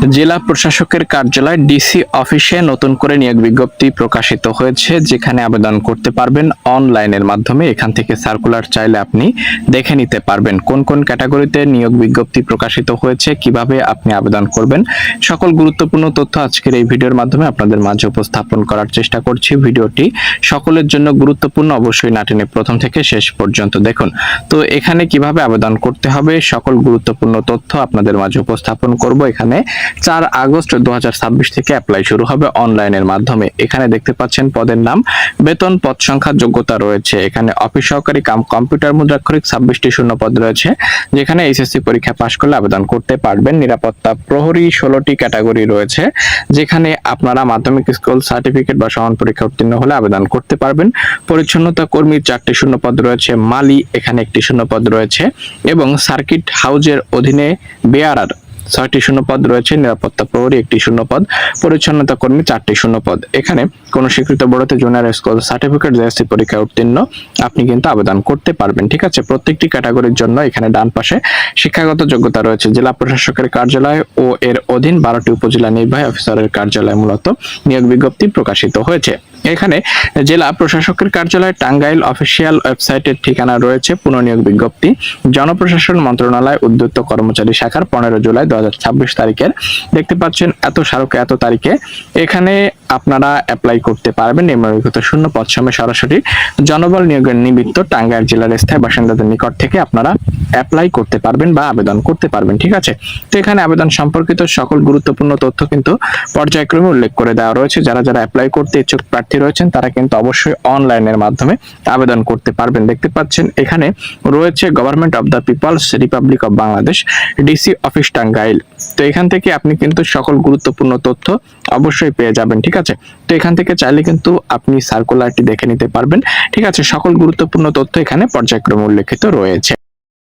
জেলা প্রশাসকের কার্যালয় ডিসি অফিসে নতুন করে নিয়োগ বিজ্ঞপ্তি প্রকাশিত হয়েছে, যেখানে আবেদন করতে পারবেন অনলাইনের মাধ্যমে। এখান থেকে সার্কুলার চাইলে আপনি দেখে নিতে পারবেন কোন কোন ক্যাটাগরিতে নিয়োগ বিজ্ঞপ্তি প্রকাশিত হয়েছে, কিভাবে আপনি আবেদন করবেন। সকল গুরুত্বপূর্ণ তথ্য আজকের এই ভিডিওর মাধ্যমে আপনাদের মাঝে উপস্থাপন করার চেষ্টা করছি। ভিডিওটি সকলের জন্য গুরুত্বপূর্ণ, অবশ্যই না টেনে প্রথম থেকে শেষ পর্যন্ত দেখুন। তো এখানে কিভাবে আবেদন করতে হবে সকল গুরুত্বপূর্ণ তথ্য আপনাদের মাঝে উপস্থাপন করব। এখানে 4 আগস্ট 2026 থেকে অ্যাপ্লাই শুরু হবে অনলাইনের মাধ্যমে। এখানে দেখতে পাচ্ছেন পদের নাম, বেতন, পদ সংখ্যা, যোগ্যতা রয়েছে। এখানে অফিস সহকারী কাম কম্পিউটার মুদ্রাক্ষরিক 26টি শূন্য পদ রয়েছে, যেখানে এইচএসসি পরীক্ষা পাশ করলে আবেদন করতে পারবেন। নিরাপত্তা প্রহরী 16টি ক্যাটাগরি রয়েছে, যেখানে আপনারা মাধ্যমিক স্কুল সার্টিফিকেট বা সমান পরীক্ষা উত্তীর্ণ হলে আবেদন করতে পারবেন। পরিচ্ছন্নতা কর্মী 4টি শূন্য পদ রয়েছে, মালি এখানে 1টি শূন্য পদ রয়েছে, এবং সার্কিট হাউজের অধীনে বেয়ারার 6টি শূন্য পদ রয়েছে। নিরাপত্তা প্রহরী 1টি শূন্য পদ, পরিচ্ছন্নতা কর্মী 4টি শূন্য পদ। এখানে কোন স্বীকৃত বোর্ডে জুনিয়র স্কুল সার্টিফিকেট জেএসসি পরীক্ষায় উত্তীর্ণ আপনি কিন্তু আবেদন করতে পারবেন। ঠিক আছে, প্রত্যেকটি ক্যাটাগরির জন্য এখানে ডান পাশে শিক্ষাগত যোগ্যতা রয়েছে। জেলা প্রশাসকের কার্যালয় ও এর অধীন 12টি উপজেলা নির্বাহী অফিসারের কার্যালয় মূলত নিয়োগ বিজ্ঞপ্তি প্রকাশিত হয়েছে। এখানে জেলা প্রশাসকের কার্যালয় টাঙ্গাইল অফিসিয়াল ওয়েবসাইটের ঠিকানা রয়েছে। পুনঃনিয়োগ বিজ্ঞপ্তি জনপ্রশাসন মন্ত্রণালয় উদ্যুক্ত কর্মচারী শাখার 15 জুলাই 2026 তারিখের। দেখতে পাচ্ছেন এত সারকে এত তারিখে এখানে আপনারা অ্যাপ্লাই করতে পারবেন। নিম্নলিখিত শূন্য পদ সময় সরাসরি জনবল নিয়োগের নিমিত্ত টাঙ্গাইল জেলার স্থায়ী বাসিন্দাদের নিকট থেকে আপনারা অ্যাপ্লাই করতে পারবেন বা আবেদন করতে পারবেন। ঠিক আছে, তো এখানে আবেদন সম্পর্কিত সকল গুরুত্বপূর্ণ তথ্য কিন্তু পর্যায়ক্রমে উল্লেখ করে দেওয়া রয়েছে। যারা যারা অ্যাপ্লাই করতে ইচ্ছুক প্রার্থী রয়েছেন তারা কিন্তু অবশ্যই অনলাইনের মাধ্যমে আবেদন করতে পারবেন। দেখতে পাচ্ছেন এখানে রয়েছে government of the people's republic of Bangladesh, DC office Tangail. তো এখান থেকে আপনি কিন্তু সকল গুরুত্বপূর্ণ তথ্য অবশ্যই পেয়ে যাবেন। ঠিক আছে, তো এখান থেকে চাইলে কিন্তু আপনি সার্কুলারটি দেখে নিতে পারবেন। ঠিক আছে, সকল গুরুত্বপূর্ণ তথ্য এখানে পর্যায়ক্রমে উল্লেখিত রয়েছে।